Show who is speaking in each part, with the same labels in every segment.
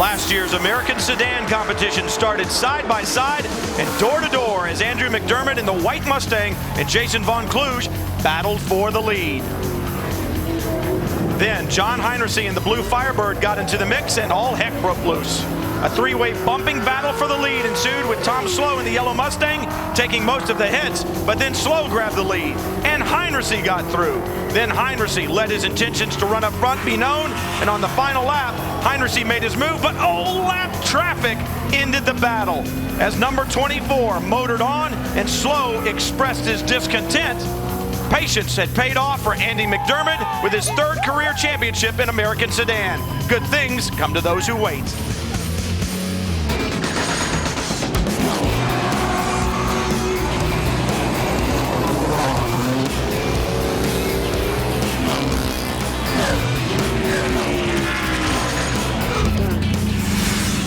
Speaker 1: Last year's American Sedan competition started side by side and door to door as Andrew McDermott in the white Mustang and Jason Von Kluge battled for the lead. Then John Heinrichsey in the blue Firebird got into the mix and all heck broke loose. A three-way bumping battle for the lead ensued with Tom Slow in the yellow Mustang taking most of the hits, but then Slow grabbed the lead and Heinrichsey got through. Then Heinrichsey let his intentions to run up front be known, and on the final lap, Heinrichsey made his move, but lap traffic ended the battle as number 24 motored on and Slow expressed his discontent. Patience had paid off for Andy McDermott with his third career championship in American Sedan. Good things come to those who wait.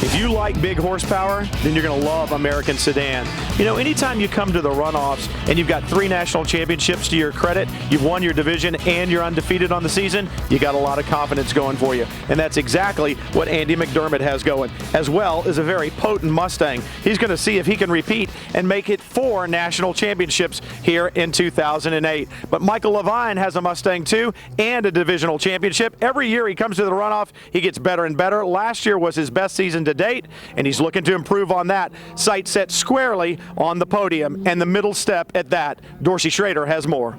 Speaker 1: If you like big horsepower, then you're going to love American Sedan. You know, anytime you come to the runoffs and you've got 3 national championships to your credit, you've won your division and you're undefeated on the season, you got a lot of confidence going for you. And that's exactly what Andy McDermott has going, as well as a very potent Mustang. He's going to see if he can repeat and make it 4 national championships here in 2008. But Michael Lavigne has a Mustang too and a divisional championship. Every year he comes to the runoff, he gets better and better. Last year was his best season to date, and he's looking to improve on that. Sight set squarely on the podium, and the middle step at that. Dorsey Schrader has more.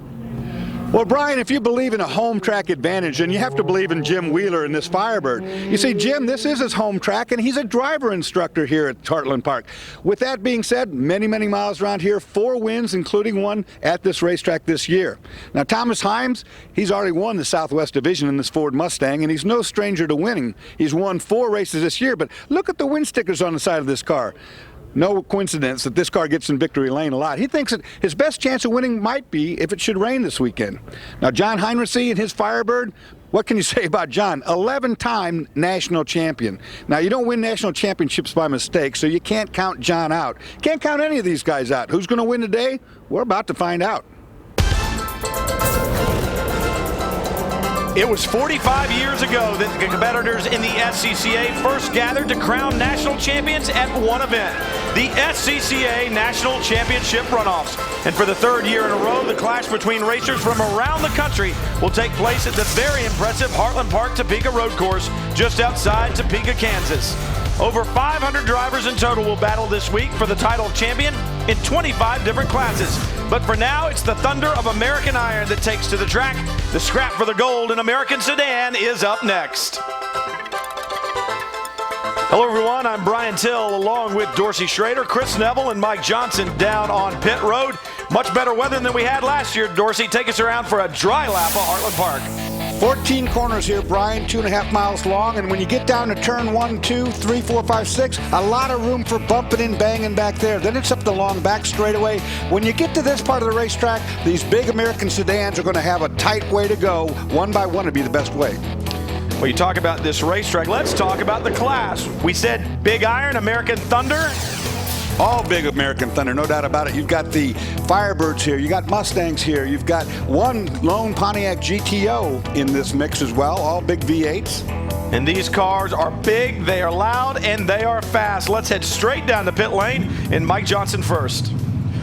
Speaker 2: Well, Brian, if you believe in a home track advantage, then you have to believe in Jim Wheeler in this Firebird. You see, Jim, this is his home track, and he's a driver instructor here at Heartland Park. With that being said, many, many miles around here, 4 wins, including one at this racetrack this year. Now, Thomas Himes, he's already won the Southwest Division in this Ford Mustang, and he's no stranger to winning. He's won 4 races this year, but look at the win stickers on the side of this car. No coincidence that this car gets in victory lane a lot. He thinks that his best chance of winning might be if it should rain this weekend. Now, John Heinrichsey and his Firebird, what can you say about John? 11-time national champion. Now, you don't win national championships by mistake, so you can't count John out. Can't count any of these guys out. Who's going to win today? We're about to find out.
Speaker 1: It was 45 years ago that the competitors in the SCCA first gathered to crown national champions at one event, the SCCA National Championship Runoffs. And for the 3rd year in a row, the clash between racers from around the country will take place at the very impressive Heartland Park Topeka Road Course just outside Topeka, Kansas. Over 500 drivers in total will battle this week for the title of champion in 25 different classes. But for now, it's the Thunder of American Iron that takes to the track. The scrap for the gold in American Sedan is up next. Hello everyone, I'm Brian Till along with Dorsey Schrader, Chris Neville, and Mike Johnson down on pit road. Much better weather than we had last year. Dorsey, take us around for a dry lap of Heartland Park.
Speaker 2: 14 corners here, Brian, 2.5 miles long, and when you get down to turn 1, 2, 3, 4, 5, 6, a lot of room for bumping and banging back there. Then it's up the long back straightaway. When you get to this part of the racetrack, these big American sedans are going to have a tight way to go. One by one to be the best way.
Speaker 1: Well, you talk about this racetrack, let's talk about the class. We said Big Iron, American Thunder.
Speaker 2: All big American Thunder, no doubt about it. You've got the Firebirds here, you got Mustangs here, you've got one lone Pontiac GTO in this mix as well, all big V8s.
Speaker 1: And these cars are big, they are loud, and they are fast. Let's head straight down the pit lane, and Mike Johnson first.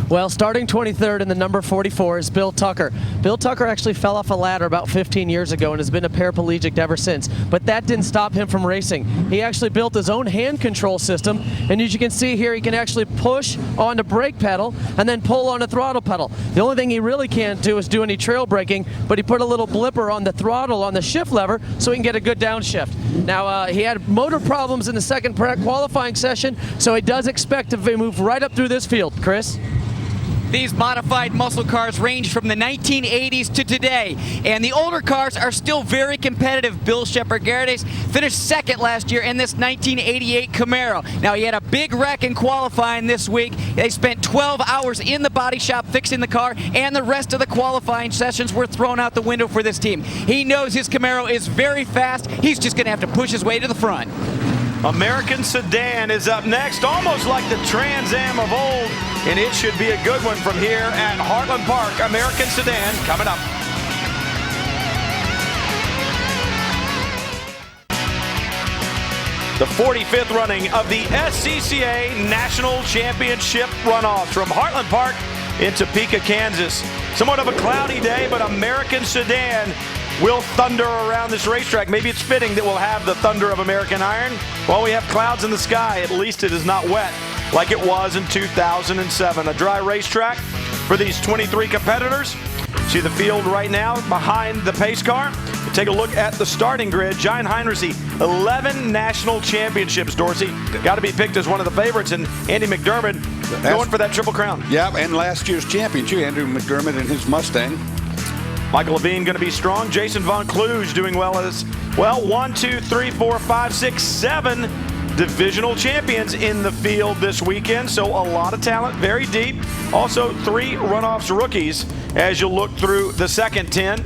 Speaker 3: Well, starting 23rd in the number 44 is Bill Tucker. Bill Tucker actually fell off a ladder about 15 years ago and has been a paraplegic ever since. But that didn't stop him from racing. He actually built his own hand control system, and as you can see here, he can actually push on the brake pedal and then pull on the throttle pedal. The only thing he really can't do is do any trail braking, but he put a little blipper on the throttle on the shift lever so he can get a good downshift. Now, he had motor problems in the second qualifying session, so he does expect to move right up through this field. Chris?
Speaker 4: These modified muscle cars range from the 1980s to today, and the older cars are still very competitive. Bill Shepherd-Gardes finished second last year in this 1988 Camaro. Now, he had a big wreck in qualifying this week. They spent 12 hours in the body shop fixing the car, and the rest of the qualifying sessions were thrown out the window for this team. He knows his Camaro is very fast. He's just going to have to push his way to the front.
Speaker 1: American Sedan is up next, almost like the Trans Am of old, and it should be a good one from here at Heartland Park. American Sedan coming up. the 45th running of the SCCA National Championship Runoffs from Heartland Park in Topeka, Kansas. Somewhat of a cloudy day, but American Sedan will thunder around this racetrack. Maybe it's fitting that we'll have the thunder of American Iron. While we have clouds in the sky, at least it is not wet like it was in 2007. A dry racetrack for these 23 competitors. See the field right now behind the pace car. Take a look at the starting grid. John Heinrichsey, 11 national championships, Dorsey. Got to be picked as one of the favorites, and Andy McDermott going for that Triple Crown.
Speaker 2: Yeah, and last year's champion, too, Andrew McDermott and his Mustang.
Speaker 1: Michael Lavigne going to be strong. Jason Von Kluge doing well as well. 1, 2, 3, 4, 5, 6, 7 divisional champions in the field this weekend. So a lot of talent, very deep. Also 3 runoffs rookies as you look through the second 10.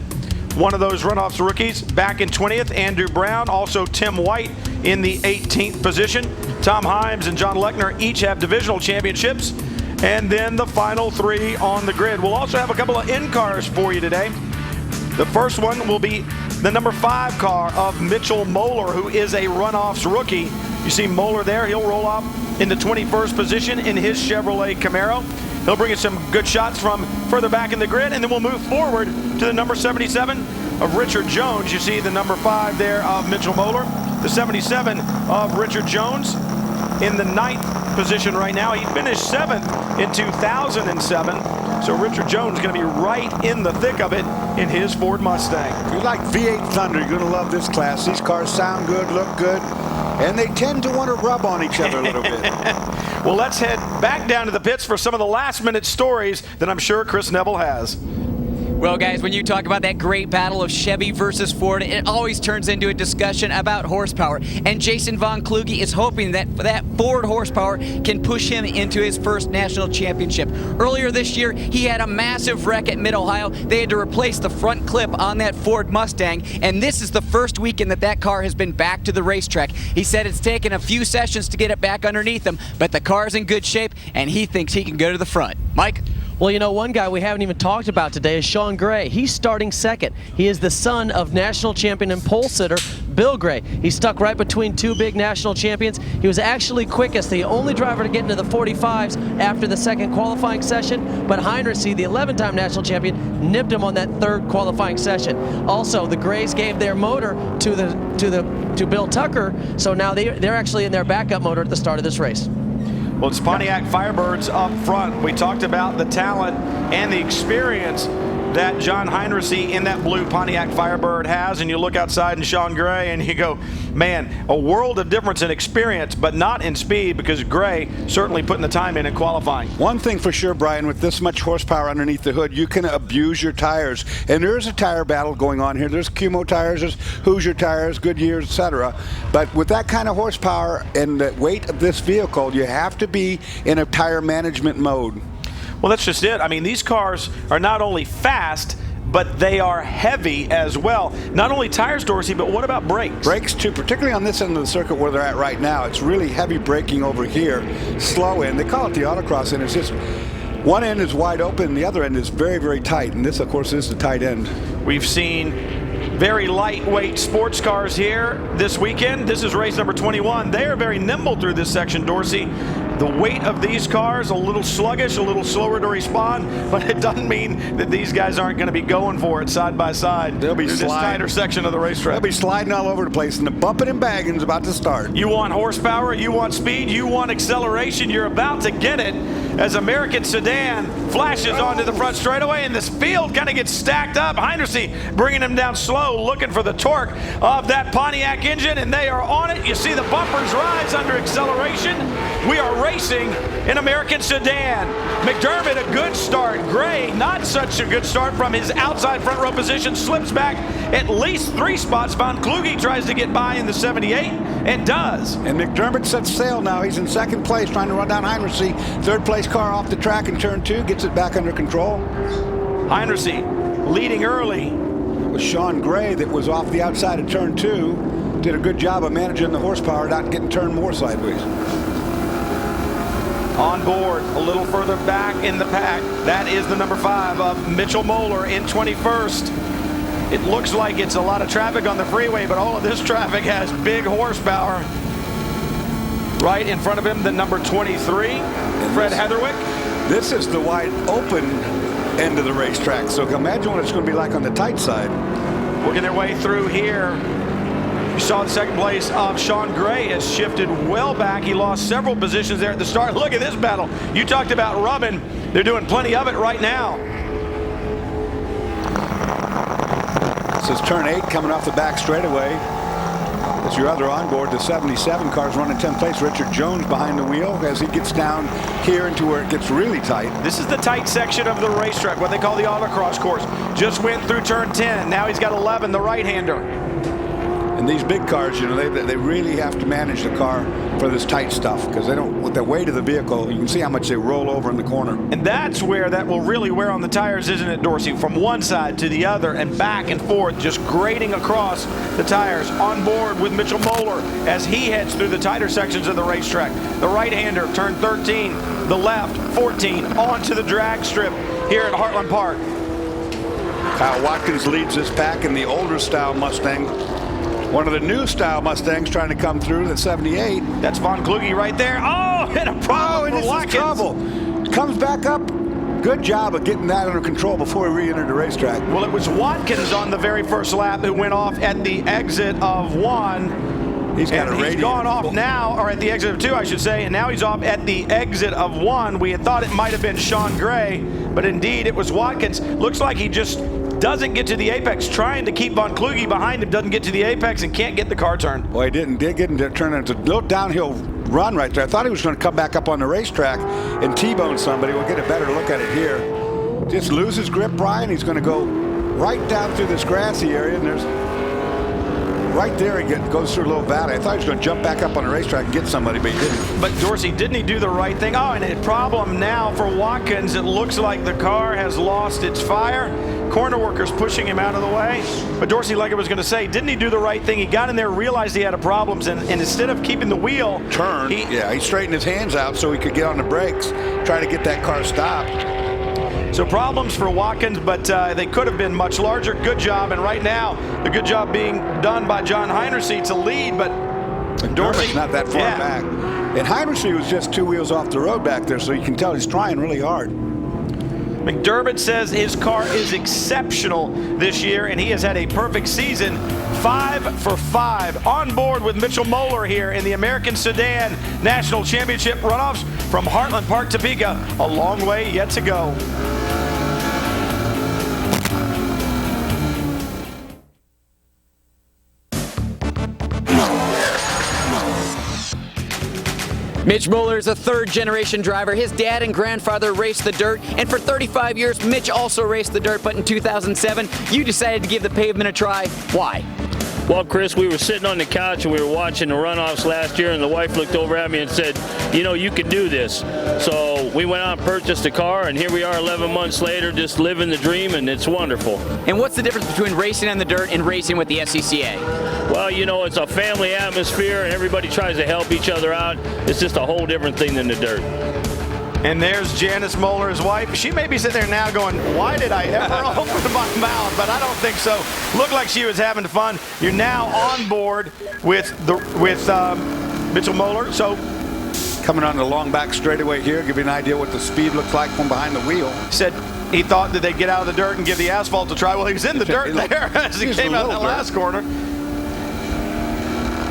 Speaker 1: One of those runoffs rookies back in 20th, Andrew Brown. Also Tim White in the 18th position. Tom Himes and John Lechner each have divisional championships. And then the final 3 on the grid. We'll also have a couple of in-cars for you today. The first one will be the number 5 car of Mitchell MOHLER, who is a runoffs rookie. You see MOHLER there. He'll roll up in the 21st position in his Chevrolet Camaro. He'll bring us some good shots from further back in the grid, and then we'll move forward to the number 77 of Richard Jones. You see the number 5 there of Mitchell MOHLER. The 77 of Richard Jones in the 9th position right now. He finished 7th in 2007. So Richard Jones is going to be right in the thick of it in his Ford Mustang.
Speaker 2: If you like V8 Thunder, you're going to love this class. These cars sound good, look good, and they tend to want to rub on each other a little bit.
Speaker 1: Well, let's head back down to the pits for some of the last-minute stories that I'm sure Chris Neville has.
Speaker 4: Well, guys, when you talk about that great battle of Chevy versus Ford, it always turns into a discussion about horsepower. And Jason Von Kluge is hoping that that Ford horsepower can push him into his first national championship. Earlier this year, he had a massive wreck at Mid-Ohio. They had to replace the front clip on that Ford Mustang, and this is the first weekend that that car has been back to the racetrack. He said it's taken a few sessions to get it back underneath him, but the car's in good shape, and he thinks he can go to the front. Mike?
Speaker 3: Well, you know, one guy we haven't even talked about today is Sean Gray. He's starting second. He is the son of national champion and pole sitter Bill Gray. He's stuck right between 2 big national champions. He was actually quickest, the only driver to get into the 45s after the second qualifying session, but Heinrichsey, the 11-time national champion, nipped him on that 3rd qualifying session. Also, the Grays gave their motor to Bill Tucker, so now they're actually in their backup motor at the start of this race.
Speaker 1: Well, it's Pontiac Firebirds up front. We talked about the talent and the experience that John Heinrichsey in that blue Pontiac Firebird has, and you look outside and Sean Gray and you go, man, a world of difference in experience, but not in speed, because Gray certainly putting the time in qualifying.
Speaker 2: One thing for sure, Brian, with this much horsepower underneath the hood, you can abuse your tires. And there's a tire battle going on here. There's Kumho tires, there's Hoosier tires, Goodyear, etc. But with that kind of horsepower and the weight of this vehicle, you have to be in a tire management mode.
Speaker 1: Well, that's just it. I mean, these cars are not only fast, but they are heavy as well. Not only tires, Dorsey, but what about brakes?
Speaker 2: Brakes, too, particularly on this end of the circuit where they're at right now. It's really heavy braking over here, slow end. They call it the autocross end. It's just one end is wide open, and the other end is very, very tight. And this, of course, is the tight end.
Speaker 1: We've seen very lightweight sports cars here this weekend. This is race number 21. They are very nimble through this section, Dorsey. The weight of these cars, a little sluggish, a little slower to respond, but it doesn't mean that these guys aren't going to be going for it side by side.
Speaker 2: They'll be
Speaker 1: through this tighter section of the racetrack.
Speaker 2: They'll be sliding all over the place, and the bumping and bagging is about to start.
Speaker 1: You want horsepower, you want speed, you want acceleration, you're about to get it as American Sedan flashes onto the front straightaway, and this field kind of gets stacked up. Heinrichsey bringing him down slow, looking for the torque of that Pontiac engine, and they are on it. You see the bumpers rise under acceleration. We are racing in American Sedan. McDermott, a good start. Gray, not such a good start from his outside front row position. Slips back at least 3 spots. Von Kluge tries to get by in the 78 and does.
Speaker 2: And McDermott sets sail now. He's in 2nd place trying to run down Heinrichsey. 3rd place car off the track in turn 2. Gets it back under control.
Speaker 1: Heinrichsey leading early.
Speaker 2: It was Sean Gray that was off the outside of turn 2. Did a good job of managing the horsepower, not getting turned more sideways.
Speaker 1: On board, a little further back in the pack, that is the number 5 of Mitchell MOHLER in 21st. It looks like it's a lot of traffic on the freeway, but all of this traffic has big horsepower. Right in front of him, the number 23, Fred Heatherwick.
Speaker 2: This is the wide open end of the racetrack, so imagine what it's going to be like on the tight side.
Speaker 1: Working their way through here. You saw the second place of Sean Gray has shifted well back. He lost several positions there at the start. Look at this battle. You talked about rubbing. They're doing plenty of it right now.
Speaker 2: This is turn 8 coming off the back straightaway. It's your other onboard. The 77 car's running 10th place. Richard Jones behind the wheel as he gets down here into where it gets really tight.
Speaker 1: This is the tight section of the racetrack, what they call the autocross course. Just went through turn 10. Now he's got 11, the right-hander.
Speaker 2: And these big cars, you know, they really have to manage the car for this tight stuff because they don't, with the weight of the vehicle, you can see how much they roll over in the corner.
Speaker 1: And that's where that will really wear on the tires, isn't it, Dorsey? From one side to the other and back and forth, just grating across the tires. On board with Mitchell MOHLER as he heads through the tighter sections of the racetrack. The right-hander, turn 13, the left, 14, onto the drag strip here at Heartland Park.
Speaker 2: Kyle Watkins leads this pack in the older style Mustang. One of the new style Mustangs trying to come through, the 78.
Speaker 1: That's Von Kluge right there. Oh, and a problem for Watkins.
Speaker 2: Trouble. Comes back up. Good job of getting that under control before he re-entered the racetrack.
Speaker 1: Well, it was Watkins on the very first lap who went off at the exit of 1.
Speaker 2: He's got a radio.
Speaker 1: He's gone off now, or at the exit of 2, I should say, and now he's off at the exit of 1. We had thought it might have been Sean Gray, but indeed it was Watkins. Looks like he just doesn't get to the apex, trying to keep Von Kluge behind him, doesn't get to the apex and can't get the car turned.
Speaker 2: Well, he did get into turn. It's a little downhill run right there. I thought he was going to come back up on the racetrack and T-bone somebody. We'll get a better look at it here. Just loses grip, Brian. He's going to go right down through this grassy area, and there's right there he goes through a little valley. I thought he was going to jump back up on the racetrack and get somebody, but he didn't.
Speaker 1: But Dorsey, didn't he do the right thing? Oh, and a problem now for Watkins. It looks like the car has lost its fire. Corner workers pushing him out of the way. But Dorsey, like I was going to say, didn't he do the right thing? He got in there, realized he had a problem, and instead of keeping the wheel
Speaker 2: turn, he straightened his hands out so he could get on the brakes, try to get that car stopped.
Speaker 1: So problems for Watkins, but they could have been much larger. Good job, and right now the good job being done by John Heinersee to lead, but
Speaker 2: Dorsey's not that far back. And Heinersee was just 2 wheels off the road back there, so you can tell he's trying really hard.
Speaker 1: McDermott says his car is exceptional this year, and he has had a perfect season. 5 for 5 on board with Mitchell MOHLER here in the American Sedan National Championship runoffs from Heartland Park, Topeka. A long way yet to go.
Speaker 4: Mitch MOHLER is a third-generation driver. His dad and grandfather raced the dirt, and for 35 years, Mitch also raced the dirt, but in 2007, you decided to give the pavement a try. Why?
Speaker 5: Well, Chris, we were sitting on the couch and we were watching the runoffs last year, and the wife looked over at me and said, you know, you can do this. So we went out and purchased a car, and here we are 11 months later just living the dream, and it's wonderful.
Speaker 4: And what's the difference between racing on the dirt and racing with the SCCA?
Speaker 5: Well, you know, it's a family atmosphere, and everybody tries to help each other out. It's just a whole different thing than the dirt.
Speaker 1: And there's Janice MOHLER, his wife. She may be sitting there now going, why did I ever open my mouth? But I don't think so. Looked like she was having fun. You're now on board with Mitchell MOHLER. So
Speaker 2: coming on the long back straightaway here, give you an idea what the speed looks like from behind the wheel.
Speaker 1: Said he thought that they'd get out of the dirt and give the asphalt a try. Well, he was in the dirt there as he came out of that last corner.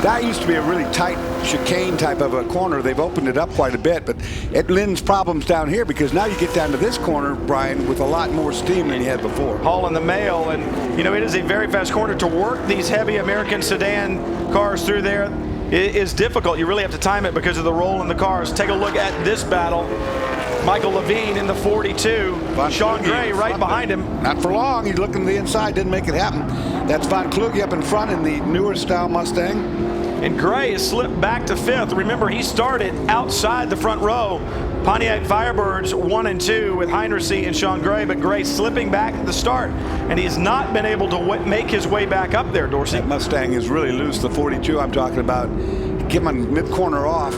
Speaker 2: That used to be a really tight chicane type of a corner. They've opened it up quite a bit, but it lends problems down here because now you get down to this corner, Brian, with a lot more steam than you had before.
Speaker 1: Hauling the mail, and you know, it is a very fast corner. To work these heavy American sedan cars through there is difficult. You really have to time it because of the roll in the cars. Take a look at this battle. Michael Lavigne in the 42. Sean Gray right behind him.
Speaker 2: Not for long. He's looking to the inside. Didn't make it happen. That's Von Kluge up in front in the newer style Mustang.
Speaker 1: And Gray has slipped back to 5th. Remember, he started outside the front row. Pontiac Firebirds 1 and 2 with Heinersee and Sean Gray, but Gray slipping back at the start, and he has not been able to make his way back up there, Dorsey.
Speaker 2: That Mustang is really loose. The 42 I'm talking about, give him mid-corner off.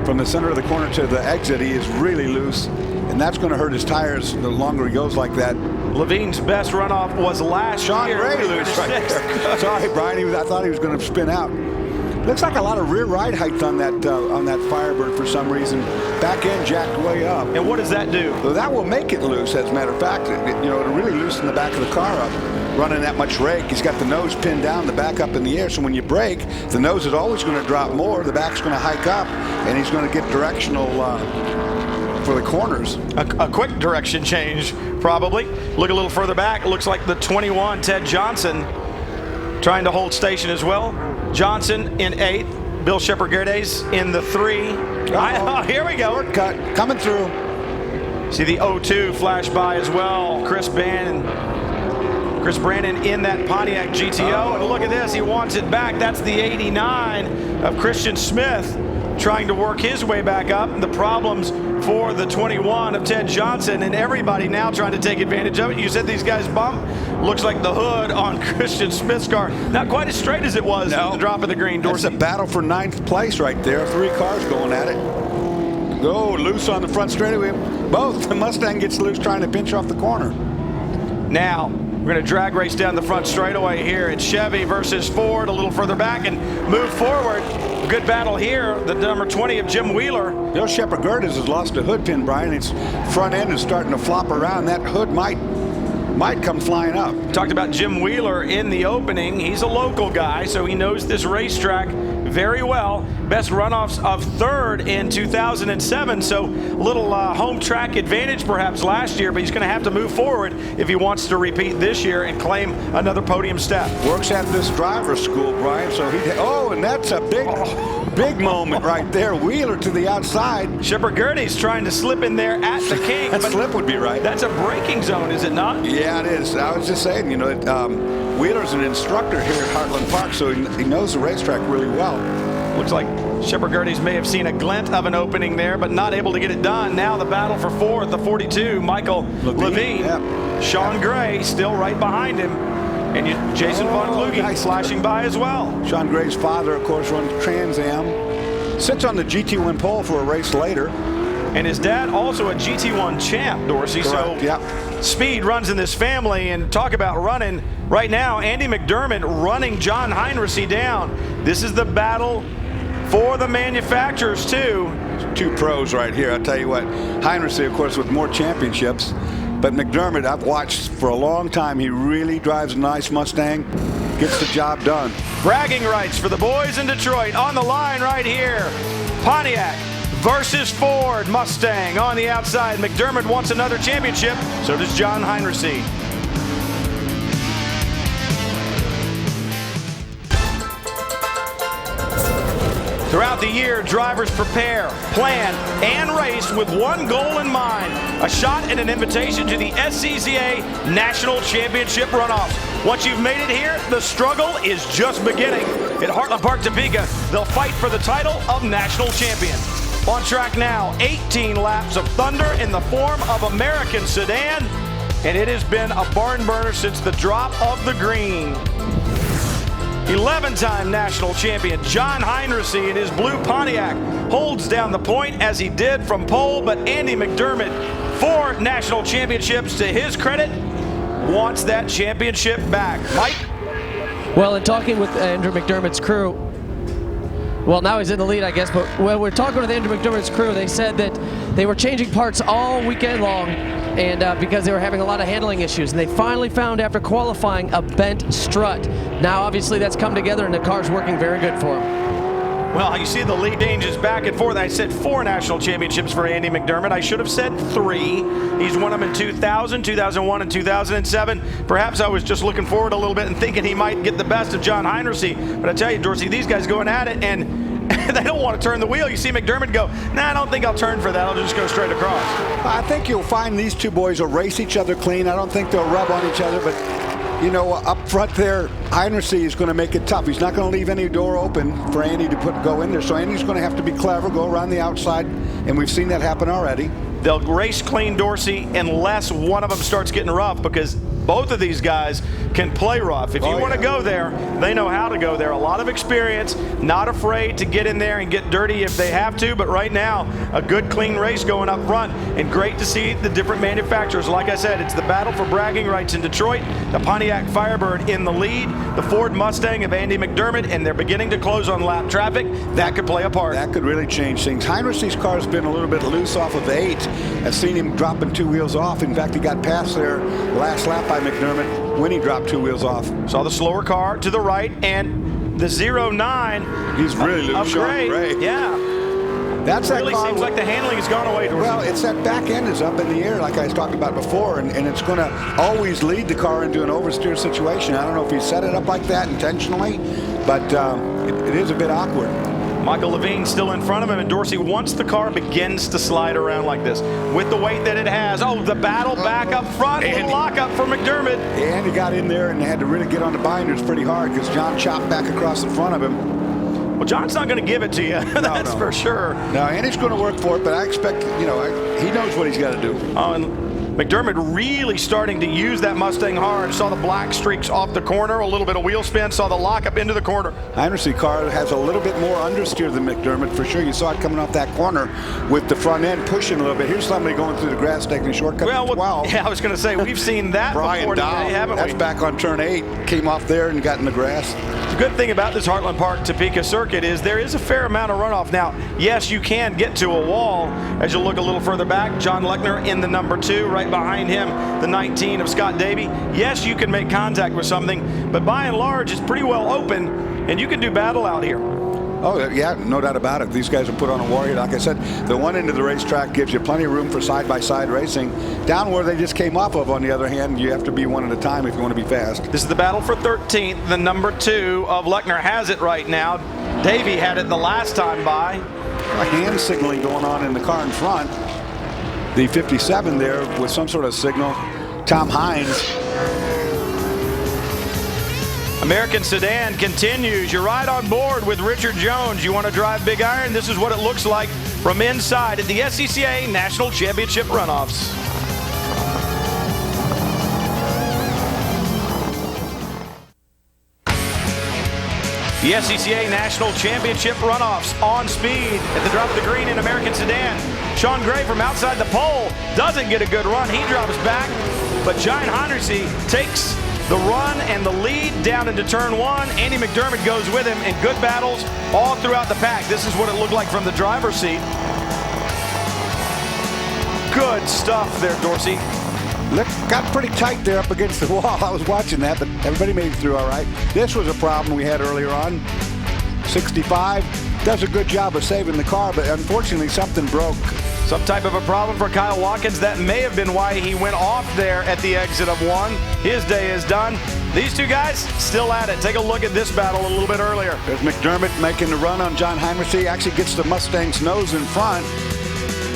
Speaker 2: From the center of the corner to the exit, he is really loose, and that's going to hurt his tires the longer he goes like that.
Speaker 1: Lavigne's best runoff was last
Speaker 2: year.
Speaker 1: Sean
Speaker 2: Gray loose right there. Sorry, Brian. I thought he was going to spin out. Looks like a lot of rear ride height on that Firebird for some reason. Back end jacked way up.
Speaker 1: And what does that do?
Speaker 2: So that will make it loose, as a matter of fact. It'll really loosen the back of the car up. Running that much rake, he's got the nose pinned down, the back up in the air. So when you brake, the nose is always going to drop more, the back's going to hike up, and he's going to get directional for the corners.
Speaker 1: A quick direction change, probably. Look a little further back. It looks like the 21, Ted Johnson, trying to hold station as well. Johnson in 8th. Bill Shepherd-Gerdes in the 3. Oh, here we go.
Speaker 2: Shortcut coming through.
Speaker 1: See the 02 flash by as well. Chris Brandon in that Pontiac GTO. And look at this. He wants it back. That's the 89 of Christian Smith trying to work his way back up. The problems for the 21 of Ted Johnson, and everybody now trying to take advantage of it. You said these guys bump. Looks like the hood on Christian Smith's car not quite as straight as it was at the drop of the green.
Speaker 2: Dorsey. It's a battle for 9th place right there. 3 cars going at it. Oh, loose on the front straightaway. Both. The Mustang gets loose trying to pinch off the corner.
Speaker 1: Now we're going to drag race down the front straightaway here. It's Chevy versus Ford a little further back and move forward. Good battle here. The number 20 of Jim Wheeler.
Speaker 2: Bill Shepherd-Gerdes has lost a hood pin, Brian. Its front end is starting to flop around. That hood might come flying up.
Speaker 1: Talked about Jim Wheeler in the opening. He's a local guy, so he knows this racetrack very well. Best runoffs of 3rd in 2007, so little home track advantage perhaps last year, but he's going to have to move forward if he wants to repeat this year and claim another podium step.
Speaker 2: Works at this driver's school, Brian, so and that's a big moment right there. Wheeler to the outside.
Speaker 1: Shepherd-Gerdes trying to slip in there at the king.
Speaker 2: That slip would be right.
Speaker 1: That's a braking zone, is it not?
Speaker 2: Yeah, it is. I was just saying, Wheeler's an instructor here at Heartland Park, so he knows the racetrack really well.
Speaker 1: Looks like Shepherd-Gerdes may have seen a glint of an opening there, but not able to get it done. Now the battle for 4th, the 42, Michael LAVIGNE.
Speaker 2: Yeah.
Speaker 1: Sean Gray still right behind him. And Jason Von Kluge flashing by as well.
Speaker 2: Sean Gray's father, of course, runs Trans Am. Sits on the GT1 pole for a race later.
Speaker 1: And his dad also a GT1 champ, Dorsey.
Speaker 2: Correct,
Speaker 1: so speed runs in this family. And talk about running right now. Andy McDermott running John Heinrichs down. This is the battle for the manufacturers too.
Speaker 2: 2 pros right here. I'll tell you what, Heinrichs, of course, with more championships. But McDermott, I've watched for a long time. He really drives a nice Mustang, gets the job done.
Speaker 1: Bragging rights for the boys in Detroit on the line right here. Pontiac versus Ford Mustang on the outside. McDermott wants another championship. So does John Heinrichs. Throughout the year, drivers prepare, plan, and race with one goal in mind: a shot and an invitation to the SCCA National Championship Runoffs. Once you've made it here, the struggle is just beginning. At Heartland Park, Topeka, they'll fight for the title of National Champion. On track now, 18 laps of thunder in the form of American Sedan, and it has been a barn burner since the drop of the green. 11-time national champion John Heinrichs in his blue Pontiac holds down the point as he did from pole, but Andy McDermott, 4 national championships to his credit, wants that championship back. Mike?
Speaker 3: Well, in talking with Andrew McDermott's crew, well, now he's in the lead, I guess, but when we're talking with Andrew McDermott's crew, they said that they were changing parts all weekend long, and because they were having a lot of handling issues, and they finally found, after qualifying, a bent strut. Now, obviously, that's come together, and the car's working very good for him.
Speaker 1: Well, you see the lead changes back and forth. I said 4 national championships for Andy McDermott. I should have said 3. He's won them in 2000, 2001, and 2007. Perhaps I was just looking forward a little bit and thinking he might get the best of John Heinrichs. But I tell you, Dorsey, these guys going at it, and they don't want to turn the wheel. You see McDermott go, nah, I don't think I'll turn for that. I'll just go straight across.
Speaker 2: I think you'll find these 2 boys will race each other clean. I don't think they'll rub on each other, but up front there, Heinrichs is going to make it tough. He's not going to leave any door open for Andy to go in there. So Andy's going to have to be clever, go around the outside, and we've seen that happen already.
Speaker 1: they'll race clean, Dorsey, unless one of them starts getting rough, because both of these guys can play rough. If you want to go there, they know how to go there. A lot of experience, not afraid to get in there and get dirty if they have to, but right now, a good clean race going up front, and great to see the different manufacturers. Like I said, it's the battle for bragging rights in Detroit, the Pontiac Firebird in the lead, the Ford Mustang of Andy McDermott, and they're beginning to close on lap traffic. That could play a part.
Speaker 2: That could really change things. Heinrich's car's been a little bit loose off of 8. I've seen him dropping 2 wheels off. In fact, he got past there last lap by McDermott when he dropped 2 wheels off.
Speaker 1: Saw the slower car to the right, and the 09.
Speaker 2: He's really loose.
Speaker 1: Gray. Yeah.
Speaker 2: That's
Speaker 1: it really seems like the handling has gone away.
Speaker 2: Well, it's that back end is up in the air, like I was talking about before, and it's going to always lead the car into an oversteer situation. I don't know if he set it up like that intentionally, but it is a bit awkward.
Speaker 1: Michael Lavigne still in front of him, and Dorsey, once the car begins to slide around like this, with the weight that it has, the battle back up front, and lockup for McDermott.
Speaker 2: And he got in there and had to really get on the binders pretty hard because John chopped back across the front of him.
Speaker 1: Well, John's not going to give it to you. That's for sure.
Speaker 2: No, and he's going to work for it, but I expect, he knows what he's got to do.
Speaker 1: And McDermott really starting to use that Mustang hard. Saw the black streaks off the corner, a little bit of wheel spin, saw the lockup into the corner.
Speaker 2: Heinrich's car has a little bit more understeer than McDermott, for sure. You saw it coming off that corner with the front end pushing a little bit. Here's somebody going through the grass taking a shortcut to 12.
Speaker 1: Yeah, I was going to say, we've seen that before today, haven't we?
Speaker 2: That's back on turn 8. Came off there and got in the grass.
Speaker 1: The good thing about this Heartland Park Topeka circuit is there is a fair amount of runoff. Now, yes, you can get to a wall as you look a little further back. John Lechner in the number 2, right behind him, the 19 of Scott Davey. Yes, you can make contact with something, but by and large, it's pretty well open, and you can do battle out here.
Speaker 2: Oh, yeah, no doubt about it. These guys have put on a war here. Like I said, the one end of the racetrack gives you plenty of room for side-by-side racing. Down where they just came off of, on the other hand, you have to be one at a time if you want to be fast.
Speaker 1: This is the battle for 13th. The number 2 of Lechner has it right now. Davey had it the last time by.
Speaker 2: A hand signaling going on in the car in front. The 57 there with some sort of signal. Tom Hines.
Speaker 1: American Sedan continues. You're right on board with Richard Jones. You want to drive Big Iron? This is what it looks like from inside at the SCCA National Championship Runoffs. The SCCA National Championship Runoffs on speed at the drop of the green in American Sedan. Sean Gray from outside the pole doesn't get a good run. He drops back, but Giant Heinrich takes the run and the lead down into turn 1. Andy McDermott goes with him in good battles all throughout the pack. This is what it looked like from the driver's seat. Good stuff there, Dorsey.
Speaker 2: Got pretty tight there up against the wall. I was watching that, but everybody made it through all right. This was a problem we had earlier on. 65 does a good job of saving the car, but unfortunately something broke.
Speaker 1: Some type of a problem for Kyle Watkins. That may have been why he went off there at the exit of 1. His day is done. These two guys still at it. Take a look at this battle a little bit earlier.
Speaker 2: There's McDermott making the run on John Heinrich. He actually gets the Mustang's nose in front,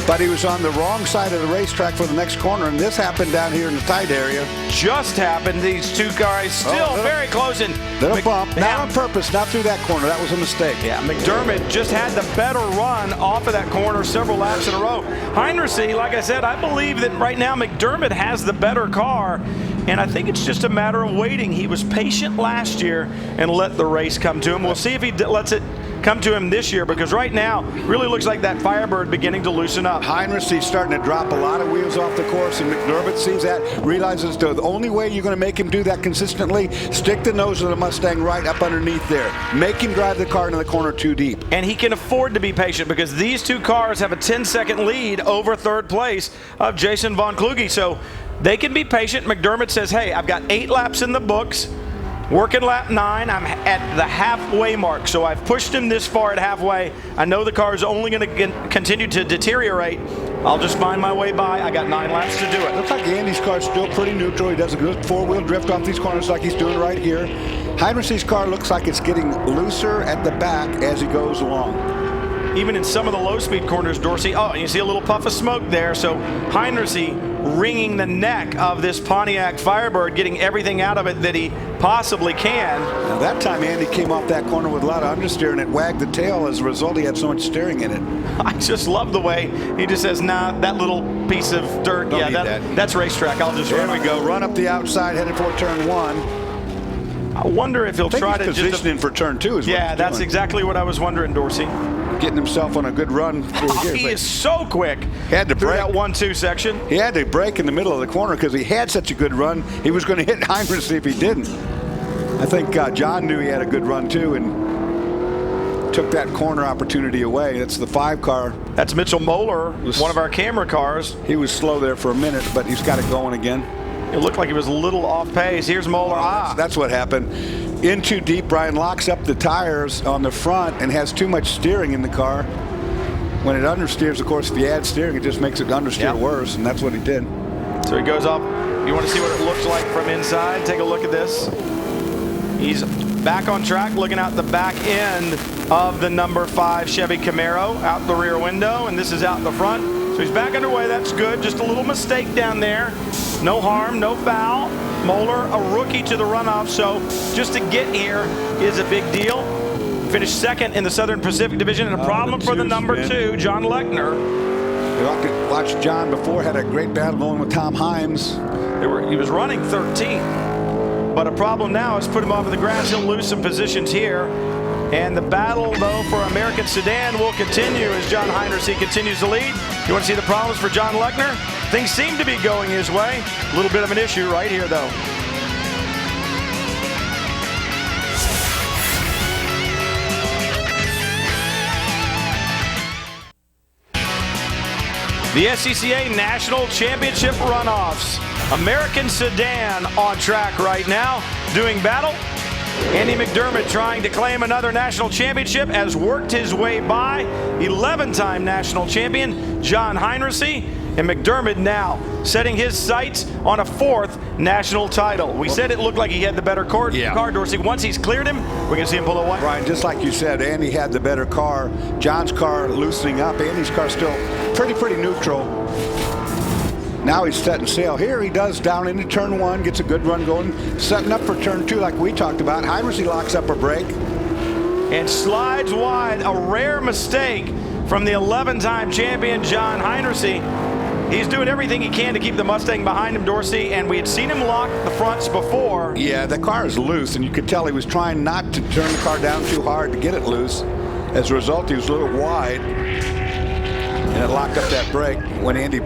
Speaker 2: but he was on the wrong side of the racetrack for the next corner, and this happened down here in the tight area.
Speaker 1: Just happened. These two guys still very close. And
Speaker 2: little bump, not on purpose, not through that corner. That was a mistake.
Speaker 1: Yeah, McDermott just had the better run off of that corner several laps in a row. Heinrich, like I said, I believe that right now McDermott has the better car, and I think it's just a matter of waiting. He was patient last year and let the race come to him. We'll see if he lets it come to him this year, because right now really looks like that Firebird beginning to loosen up.
Speaker 2: Heinrich is starting to drop a lot of wheels off the course, and McDermott sees that, realizes the only way you're going to make him do that consistently, stick the nose of the Mustang right up underneath there. Make him drive the car into the corner too deep.
Speaker 1: And he can afford to be patient, because these two cars have a 10-second lead over third place of Jason Von Kluge. So they can be patient. McDermott says, hey, I've got 8 laps in the books. Working lap 9, I'm at the halfway mark, so I've pushed him this far at halfway. I know the car is only going to continue to deteriorate. I'll just find my way by. I got 9 laps to do it.
Speaker 2: Looks like Andy's car's still pretty neutral. He does a good 4-wheel drift off these corners like he's doing right here. Heinrich's car looks like it's getting looser at the back as he goes along.
Speaker 1: even in some of the low-speed corners, Dorsey. Oh, and you see a little puff of smoke there. So Heinrichsey wringing the neck of this Pontiac Firebird, getting everything out of it that he possibly can.
Speaker 2: Now that time Andy came off that corner with a lot of understeer and it wagged the tail. As a result, he had so much steering in it.
Speaker 1: I just love the way he just says, nah, that little piece of dirt,
Speaker 2: Don't
Speaker 1: yeah,
Speaker 2: need that.
Speaker 1: that's racetrack. I'll just
Speaker 2: There
Speaker 1: run
Speaker 2: we go. Run up the outside, headed for turn 1.
Speaker 1: I wonder if he'll try to
Speaker 2: positioning for turn 2 is what
Speaker 1: yeah,
Speaker 2: he's
Speaker 1: that's
Speaker 2: doing.
Speaker 1: exactly what I was wondering, Dorsey.
Speaker 2: Getting himself on a good run through here.
Speaker 1: He is so quick.
Speaker 2: He had to
Speaker 1: through
Speaker 2: brake.
Speaker 1: that 1-2 section.
Speaker 2: He had to brake in the middle of the corner because he had such a good run. He was going to hit Heinrichsey if he didn't. I think John knew he had a good run too and took that corner opportunity away. That's the 5 car.
Speaker 1: That's Mitchell Moeller, one of our camera cars.
Speaker 2: He was slow there for a minute, but he's got it going again.
Speaker 1: It looked like he was a little off pace. Here's Moeller.
Speaker 2: That's what happened. In too deep, Brian locks up the tires on the front and has too much steering in the car. When it understeers, of course, if you add steering, it just makes it understeer worse, and that's what he did.
Speaker 1: So he goes up. You want to see what it looks like from inside? Take a look at this. He's back on track, looking out the back end of the number 5 Chevy Camaro, out the rear window, and this is out the front. So he's back underway. That's good. Just a little mistake down there. No harm, no foul. Moeller, a rookie to the runoff, so just to get here is a big deal. Finished second in the Southern Pacific Division, and a problem for the number 2, John Lechner.
Speaker 2: We watched John before, had a great battle going with Tom Himes.
Speaker 1: He was running 13th, but a problem now is put him off of the grass. He'll lose some positions here. And the battle, though, for American Sedan will continue as John Heinrichsey continues to lead. You want to see the problems for John Lechner? Things seem to be going his way. A little bit of an issue right here, though. The SCCA National Championship Runoffs. American Sedan on track right now, doing battle. Andy McDermott trying to claim another national championship, has worked his way by 11-time national champion John Heinrichsey, and McDermott now setting his sights on a 4th national title. We said it looked like he had the better car, Dorsey. Once he's cleared him, we're going to see him pull away.
Speaker 2: Brian, just like you said, Andy had the better car. John's car loosening up. Andy's car still pretty neutral. Now he's setting sail. Here he does down into turn 1, gets a good run going, setting up for turn 2 like we talked about. Heinrichsey locks up a brake.
Speaker 1: And slides wide, a rare mistake from the 11-time champion John Heinrichsey. He's doing everything he can to keep the Mustang behind him, Dorsey, and we had seen him lock the fronts before.
Speaker 2: Yeah, the car is loose, and you could tell he was trying not to turn the car down too hard to get it loose. As a result, he was a little wide. And it locked up that brake when Andy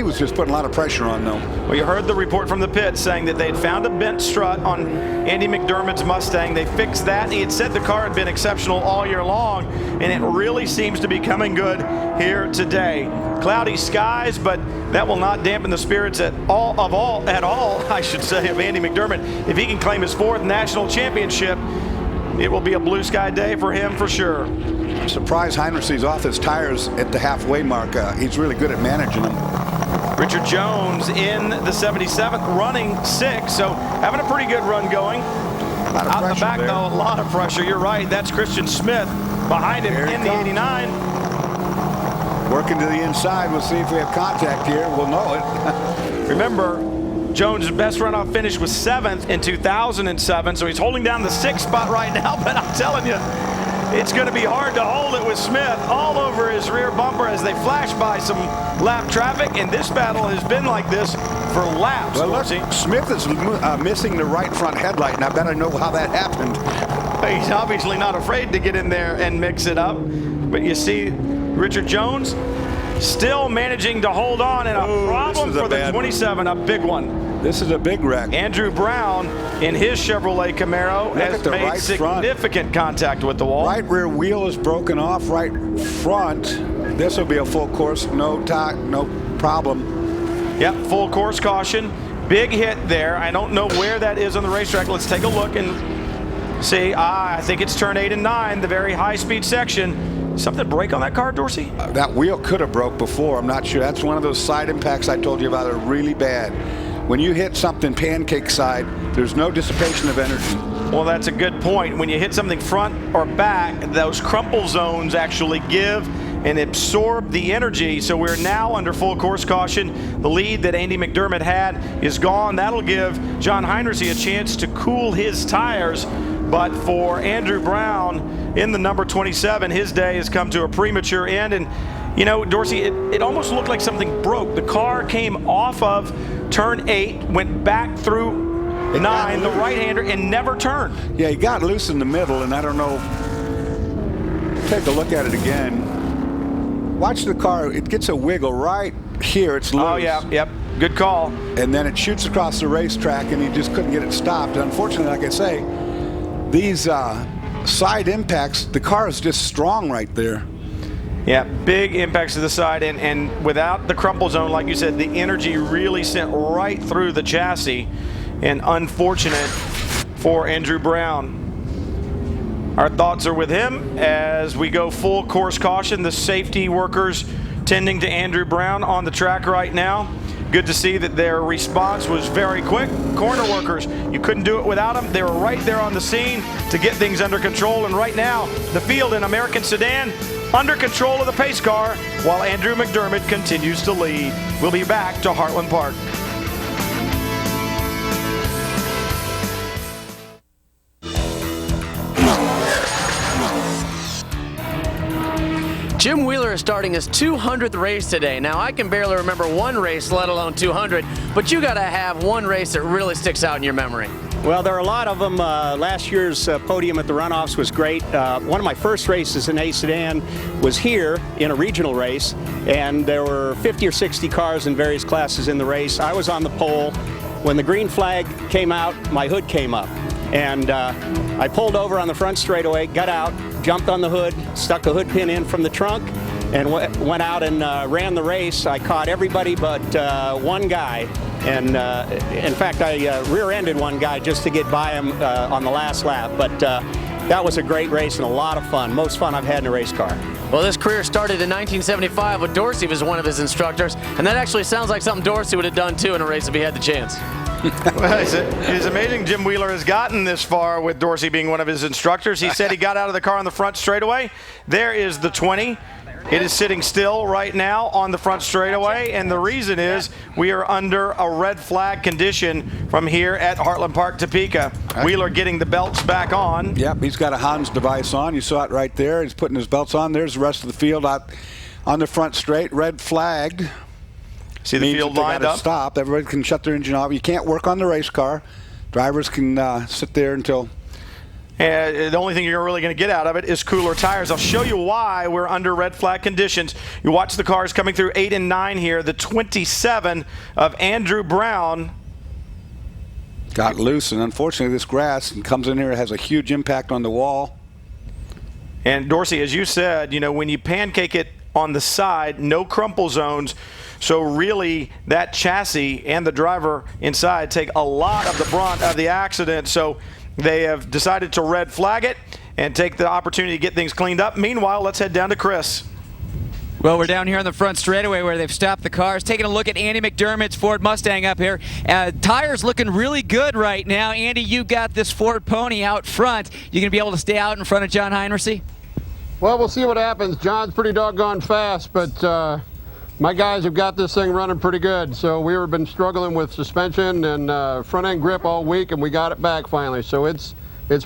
Speaker 2: was just putting a lot of pressure on, though.
Speaker 1: Well, you heard the report from the pit saying that they'd found a bent strut on Andy McDermott's Mustang. They fixed that. He had said the car had been exceptional all year long, and it really seems to be coming good here today. Cloudy skies, but that will not dampen the spirits at all, I should say, of Andy McDermott. If he can claim his 4th national championship, it will be a blue sky day for him for sure.
Speaker 2: I'm surprised Heinrichsey's off his tires at the halfway mark. He's really good at managing them.
Speaker 1: Richard Jones in the 77th, running 6th, so having a pretty good run going. Out the back, though, a lot of pressure. You're right. That's Christian Smith behind him in the 89.
Speaker 2: Working to the inside. We'll see if we have contact here. We'll know it.
Speaker 1: Remember, Jones' best runoff finish was 7th in 2007, so he's holding down the 6th spot right now, but I'm telling you, it's going to be hard to hold it with Smith all over his rear bumper as they flash by some lap traffic, and this battle has been like this for laps.
Speaker 2: Well, look, Smith is missing the right front headlight, and I bet I know how that happened.
Speaker 1: He's obviously not afraid to get in there and mix it up, but you see Richard Jones still managing to hold on, and a problem for the 27, a big one.
Speaker 2: This is a big wreck.
Speaker 1: Andrew Brown in his Chevrolet Camaro has made significant contact with the wall.
Speaker 2: Right rear wheel is broken off. Right front. This will be a full course. No problem.
Speaker 1: Yep, full course caution. Big hit there. I don't know where that is on the racetrack. Let's take a look and see. I think it's turn 8 and 9, the very high-speed section. Something break on that car, Dorsey?
Speaker 2: That wheel could have broke before. I'm not sure. That's one of those side impacts I told you about. Are really bad. When you hit something pancake side, there's no dissipation of energy.
Speaker 1: Well, that's a good point. When you hit something front or back, those crumple zones actually give and absorb the energy. So we're now under full course caution. The lead that Andy McDermott had is gone. That'll give John Heinersee a chance to cool his tires. But for Andrew Brown in the number 27, his day has come to a premature end. And, you know, Dorsey, it almost looked like something broke. The car came off of turn 8, went back through 9, the right-hander, and never turned.
Speaker 2: Yeah, he got loose in the middle, and I don't know. Take a look at it again. Watch the car. It gets a wiggle right here. It's loose.
Speaker 1: Oh, yeah, yep. Good call.
Speaker 2: And then it shoots across the racetrack, and he just couldn't get it stopped. Unfortunately, like I say, these side impacts, the car is just strong right there.
Speaker 1: Yeah, big impacts to the side, and without the crumple zone, like you said, the energy really sent right through the chassis, and unfortunate for Andrew Brown. Our thoughts are with him as we go full course caution. The safety workers tending to Andrew Brown on the track right now. Good to see that their response was very quick. Corner workers, you couldn't do it without them. They were right there on the scene to get things under control. And right now, the field in American Sedan under control of the pace car while Andrew McDermott continues to lead. We'll be back to Heartland Park.
Speaker 3: Jim Wheeler is starting his 200th race today. Now, I can barely remember one race, let alone 200, but you got to have one race that really sticks out in your memory.
Speaker 6: Well, there are a lot of them. Last year's podium at the Runoffs was great. One of my first races in A Sedan was here in a regional race, and there were 50 or 60 cars in various classes in the race. I was on the pole. When the green flag came out, my hood came up, and I pulled over on the front straightaway, got out, jumped on the hood, stuck a hood pin in from the trunk, and went out and ran the race. I caught everybody but one guy. And in fact, I rear-ended one guy just to get by him on the last lap. But that was a great race and a lot of fun. Most fun I've had in a race car.
Speaker 3: Well, this career started in 1975 when Dorsey was one of his instructors. And that actually sounds like something Dorsey would have done, too, in a race if he had the chance.
Speaker 1: Well, it's amazing Jim Wheeler has gotten this far with Dorsey being one of his instructors. He said he got out of the car on the front straightaway. There is the 20. It is sitting still right now on the front straightaway, and the reason is we are under a red flag condition from here at Heartland Park, Topeka. Wheeler getting the belts back on.
Speaker 2: Yep, he's got a Hans device on. You saw it right there. He's putting his belts on. There's the rest of the field out on the front straight, red flagged.
Speaker 1: See the field lined up.
Speaker 2: Stop. Everybody can shut their engine off. You can't work on the race car. Drivers can sit there until.
Speaker 1: And the only thing you're really going to get out of it is cooler tires. I'll show you why we're under red flag conditions. You watch the cars coming through 8 and 9 here. The 27 of Andrew Brown
Speaker 2: got loose, and unfortunately this grass comes in here, has a huge impact on the wall.
Speaker 1: And Dorsey, as you said, you know, when you pancake it on the side, no crumple zones. So really that chassis and the driver inside take a lot of the brunt of the accident. So they have decided to red flag it and take the opportunity to get things cleaned up. Meanwhile, let's head down to Chris.
Speaker 4: Well, we're down here on the front straightaway where they've stopped the cars. Taking a look at Andy McDermott's Ford Mustang up here. Tires looking really good right now. Andy, you got this Ford Pony out front. You going to be able to stay out in front of John Heinersee?
Speaker 7: Well, we'll see what happens. John's pretty doggone fast, but my guys have got this thing running pretty good. So we've been struggling with suspension and front end grip all week, and we got it back finally. So it's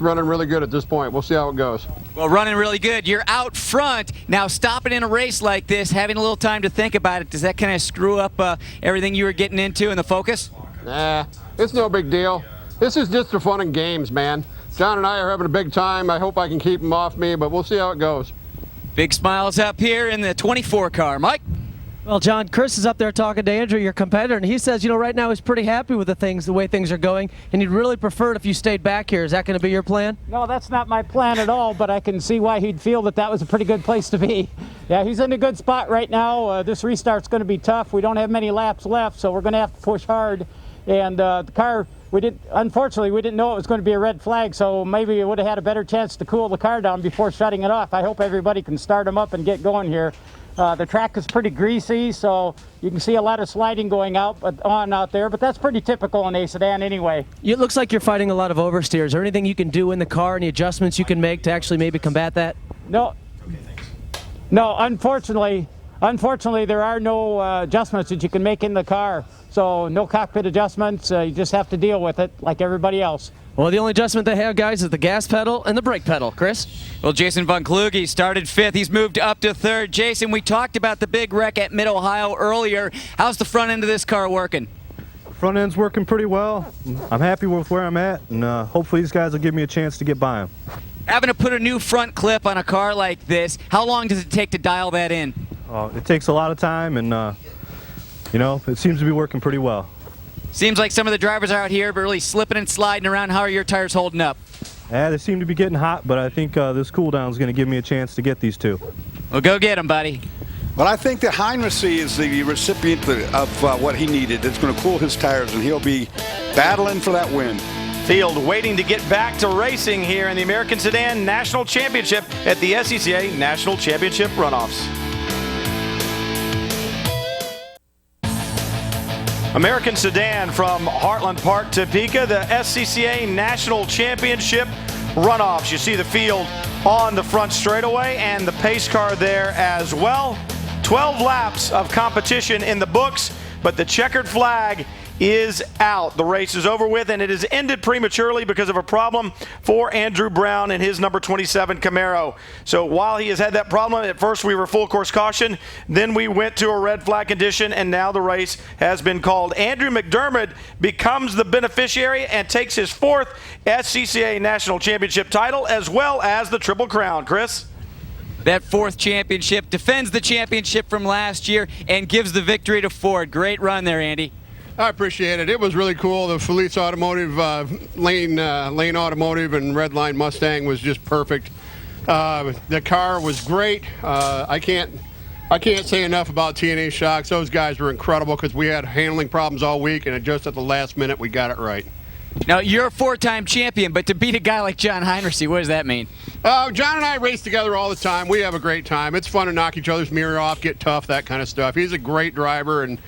Speaker 7: running really good at this point. We'll see how it goes.
Speaker 4: Well, running really good. You're out front. Now, stopping in a race like this, having a little time to think about it, does that kind of screw up everything you were getting into and the focus?
Speaker 7: Nah, it's no big deal. This is just for fun and games, man. John and I are having a big time. I hope I can keep him off me, but we'll see how it goes.
Speaker 4: Big smiles up here in the 24 car. Mike?
Speaker 3: Well, John, Chris is up there talking to Andrew, your competitor, and he says, you know, right now he's pretty happy with the way things are going, and he'd really prefer it if you stayed back here. Is that going to be your plan?
Speaker 8: No, that's not my plan at all, but I can see why he'd feel that was a pretty good place to be. Yeah, he's in a good spot right now. This restart's going to be tough. We don't have many laps left, so we're going to have to push hard. And the car unfortunately, we didn't know it was going to be a red flag, so maybe we would have had a better chance to cool the car down before shutting it off. I hope everybody can start them up and get going here. The track is pretty greasy, so you can see a lot of sliding going on out there, but that's pretty typical in a sedan anyway.
Speaker 3: It looks like you're fighting a lot of oversteer. Is there anything you can do in the car, any adjustments you can make to actually maybe combat that?
Speaker 8: No, unfortunately, there are no adjustments that you can make in the car. So no cockpit adjustments. You just have to deal with it like everybody else.
Speaker 3: Well, the only adjustment they have, guys, is the gas pedal and the brake pedal. Chris?
Speaker 4: Well, Jason Von Kluge started 5th. He's moved up to 3rd. Jason, we talked about the big wreck at Mid-Ohio earlier. How's the front end of this car working?
Speaker 9: Front end's working pretty well. I'm happy with where I'm at, and hopefully these guys will give me a chance to get by them.
Speaker 4: Having to put a new front clip on a car like this, how long does it take to dial that in?
Speaker 9: It takes a lot of time, and you know, it seems to be working pretty well.
Speaker 4: Seems like some of the drivers out here are really slipping and sliding around. How are your tires holding up?
Speaker 9: Yeah, they seem to be getting hot, but I think this cool down is going to give me a chance to get these two.
Speaker 4: Well, go get them, buddy.
Speaker 2: Well, I think that Heinrichs is the recipient of what he needed. It's going to cool his tires, and he'll be battling for that win.
Speaker 1: Field waiting to get back to racing here in the American Sedan National Championship at the SCCA National Championship Runoffs. American Sedan from Heartland Park, Topeka, the SCCA National Championship Runoffs. You see the field on the front straightaway and the pace car there as well. 12 laps of competition in the books, but the checkered flag is out. The race is over with, and it has ended prematurely because of a problem for Andrew Brown and his number 27 Camaro. So while he has had that problem, at first we were full course caution, then we went to a red flag condition, and now the race has been called. Andrew McDermott becomes the beneficiary and takes his 4th SCCA National Championship title, as well as the Triple Crown. Chris?
Speaker 4: That 4th championship defends the championship from last year and gives the victory to Ford. Great run there, Andy.
Speaker 7: I appreciate it. It was really cool. The Felice Automotive, Lane Automotive and Redline Mustang was just perfect. The car was great. I can't say enough about TNA Shocks. Those guys were incredible because we had handling problems all week, and just at the last minute we got it right.
Speaker 4: Now, you're a 4-time champion, but to beat a guy like John Heinrichs, what does that mean?
Speaker 7: John and I race together all the time. We have a great time. It's fun to knock each other's mirror off, get tough, that kind of stuff. He's a great driver, and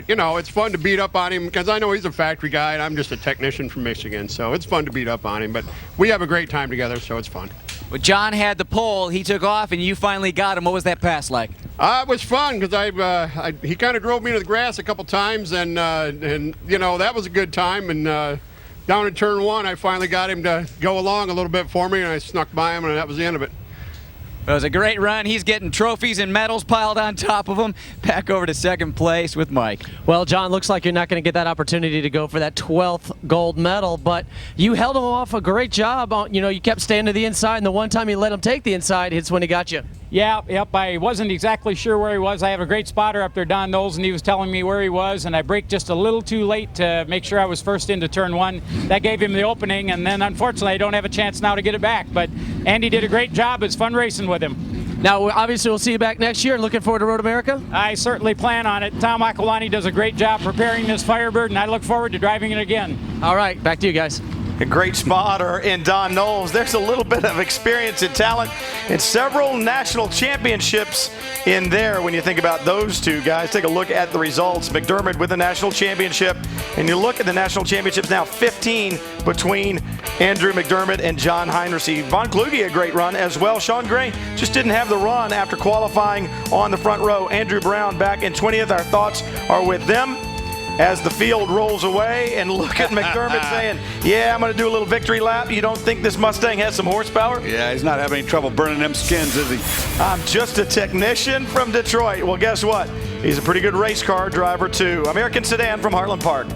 Speaker 7: you know, it's fun to beat up on him because I know he's a factory guy and I'm just a technician from Michigan, so it's fun to beat up on him. But we have a great time together, so it's fun.
Speaker 4: Well, John had the pole, he took off, and you finally got him. What was that pass like?
Speaker 7: It was fun because he kind of drove me into the grass a couple times, and you know, that was a good time. And down in turn 1, I finally got him to go along a little bit for me, and I snuck by him, and that was the end of it.
Speaker 4: It was a great run. He's getting trophies and medals piled on top of him. Back over to 2nd place with Mike.
Speaker 3: Well, John, looks like you're not going to get that opportunity to go for that 12th gold medal, but you held him off a great job. You know, you kept staying to the inside, and the one time you let him take the inside, it's when he got you.
Speaker 8: Yeah, yep, I wasn't exactly sure where he was. I have a great spotter up there, Don Knowles, and he was telling me where he was, and I braked just a little too late to make sure I was first into turn 1. That gave him the opening, and then unfortunately I don't have a chance now to get it back. But Andy did a great job. It's fun racing with him.
Speaker 3: Now, obviously, we'll see you back next year. Looking forward to Road America?
Speaker 8: I certainly plan on it. Tom Aquilani does a great job preparing this Firebird, and I look forward to driving it again.
Speaker 3: All right, back to you guys.
Speaker 1: A great spotter in Don Knowles. There's a little bit of experience and talent and several national championships in there when you think about those two guys. Take a look at the results. McDermott with the national championship. And you look at the national championships now, 15 between Andrew McDermott and John Heinrichs. Von Kluge, a great run as well. Sean Gray just didn't have the run after qualifying on the front row. Andrew Brown back in 20th. Our thoughts are with them as the field rolls away, and look at McDermott saying, yeah, I'm going to do a little victory lap. You don't think this Mustang has some horsepower?
Speaker 2: Yeah, he's not having any trouble burning them skins, is he?
Speaker 1: I'm just a technician from Detroit. Well, guess what? He's a pretty good race car driver, too. American Sedan from Heartland Park.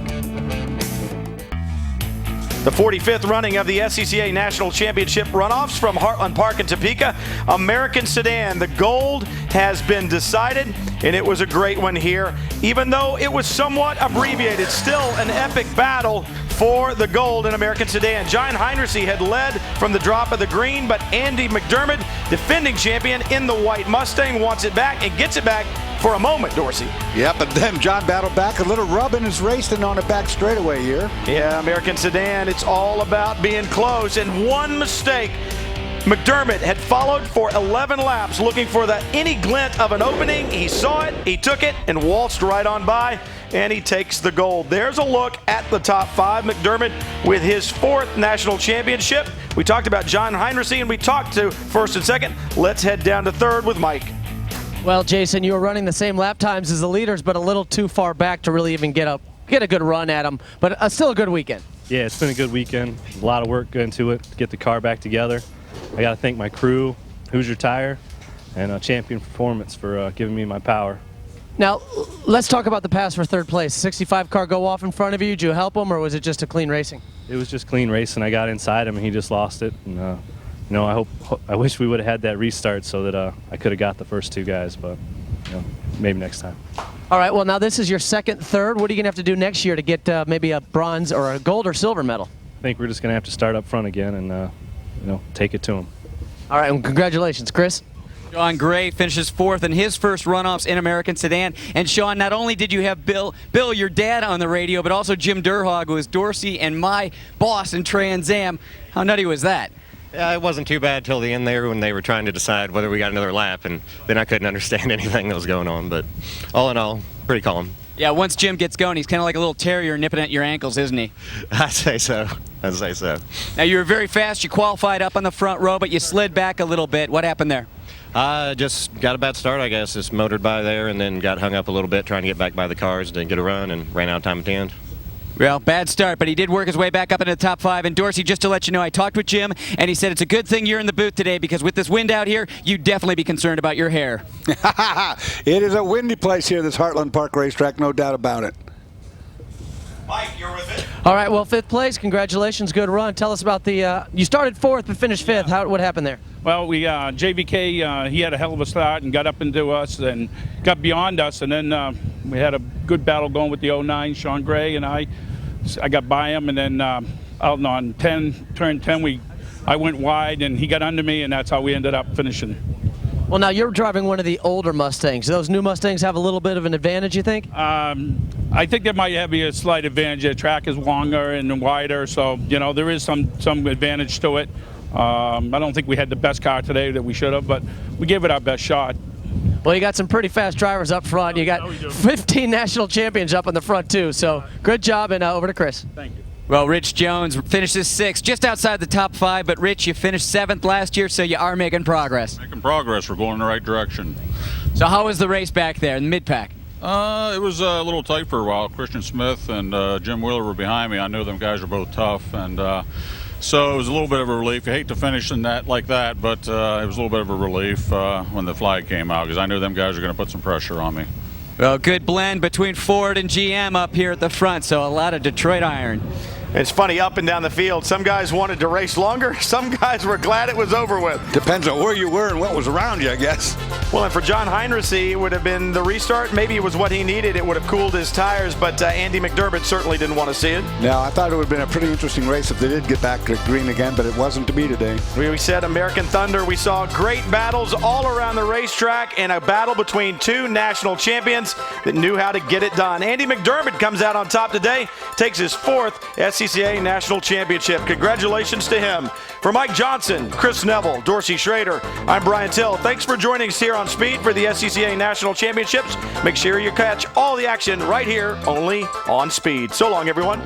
Speaker 1: The 45th running of the SCCA National Championship Runoffs from Heartland Park in Topeka. American Sedan, the gold has been decided, and it was a great one here. Even though it was somewhat abbreviated, still an epic battle for the gold in American Sedan. John Heinrichs had led from the drop of the green, but Andy McDermott, defending champion in the white Mustang, wants it back and gets it back for a moment, Dorsey.
Speaker 2: Yep, but then John battled back. A little rub in his racing on the back straightaway here.
Speaker 1: Yeah, American Sedan, it's all about being close, and one mistake. McDermott had followed for 11 laps looking for any glint of an opening. He saw it, he took it, and waltzed right on by, and he takes the gold. There's a look at the top 5. McDermott with his 4th national championship. We talked about John Heinrich, and we talked to 1st and 2nd. Let's head down to 3rd with Mike.
Speaker 3: Well, Jason, you were running the same lap times as the leaders, but a little too far back to really even get a good run at them. But still a good weekend.
Speaker 10: Yeah, it's been a good weekend. A lot of work into it to get the car back together. I got to thank my crew, Hoosier Tire, and Champion Performance for giving me my power.
Speaker 3: Now, let's talk about the pass for 3rd place. 65 car go off in front of you. Did you help him, or was it just a clean racing?
Speaker 10: It was just clean racing. I got inside him, and he just lost it. And, I wish we would have had that restart so that I could have got the first 2 guys, but maybe next time.
Speaker 3: All right, well, now this is your 2nd, 3rd. What are you going to have to do next year to get maybe a bronze or a gold or silver medal?
Speaker 10: I think we're just going to have to start up front again and take it to him.
Speaker 3: All right, well, congratulations, Chris.
Speaker 4: Sean Gray finishes 4th in his first runoffs in American Sedan. And Sean, not only did you have Bill, your dad, on the radio, but also Jim Durhog, who was Dorsey and my boss in Trans Am. How nutty was that?
Speaker 11: It wasn't too bad till the end there when they were trying to decide whether we got another lap, and then I couldn't understand anything that was going on. But all in all, pretty calm.
Speaker 4: Yeah, once Jim gets going, he's kind of like a little terrier nipping at your ankles, isn't he?
Speaker 11: I'd say so.
Speaker 4: Now, you were very fast. You qualified up on the front row, but you slid back a little bit. What happened there?
Speaker 11: I just got a bad start, I guess. Just motored by there and then got hung up a little bit trying to get back by the cars. Didn't get a run and ran out of time at the end.
Speaker 4: Well, bad start, but he did work his way back up into the top 5. And Dorsey, just to let you know, I talked with Jim, and he said it's a good thing you're in the booth today because with this wind out here, you'd definitely be concerned about your hair.
Speaker 2: It is a windy place here, this Heartland Park racetrack, no doubt about it.
Speaker 1: Mike, you're with it.
Speaker 3: All right, well, 5th place. Congratulations, good run. Tell us about the you started 4th but finished 5th. What happened there?
Speaker 12: Well, we JVK, he had a hell of a start and got up into us and got beyond us, and then we had a good battle going with the 09, Sean Gray and I got by him, and then out on turn 10, I went wide and he got under me, and that's how we ended up finishing.
Speaker 3: Well, now you're driving one of the older Mustangs. Do those new Mustangs have a little bit of an advantage, you think?
Speaker 12: I think there might be a slight advantage. The track is longer and wider, so there is some advantage to it. I don't think we had the best car today that we should have, but we gave it our best shot.
Speaker 3: Well, you got some pretty fast drivers up front. You got 15 national champions up in the front, too. So good job, and over to Chris.
Speaker 12: Thank you.
Speaker 4: Well, Rich Jones finishes 6th, just outside the top 5. But, Rich, you finished 7th last year, so you are making progress.
Speaker 13: Making progress. We're going in the right direction.
Speaker 4: So how was the race back there in the mid-pack?
Speaker 13: It was a little tight for a while. Christian Smith and Jim Wheeler were behind me. I knew them guys were both tough, and so it was a little bit of a relief. You hate to finish in that like that, but it was a little bit of a relief when the flag came out because I knew them guys were going to put some pressure on me.
Speaker 4: Well, good blend between Ford and GM up here at the front, so a lot of Detroit iron.
Speaker 1: It's funny, up and down the field, some guys wanted to race longer, some guys were glad it was over with.
Speaker 2: Depends on where you were and what was around you, I guess.
Speaker 1: Well, and for John Heinrich, it would have been the restart. Maybe it was what he needed. It would have cooled his tires, but Andy McDermott certainly didn't want to see it.
Speaker 2: No, I thought it would have been a pretty interesting race if they did get back to green again, but it wasn't to be today.
Speaker 1: We said American Thunder. We saw great battles all around the racetrack and a battle between 2 national champions that knew how to get it done. Andy McDermott comes out on top today, takes his 4th SCCA National Championship. Congratulations to him. For Mike Johnson, Chris Neville, Dorsey Schrader, I'm Brian Till. Thanks for joining us here on Speed for the SCCA National Championships. Make sure you catch all the action right here, only on Speed. So long, everyone.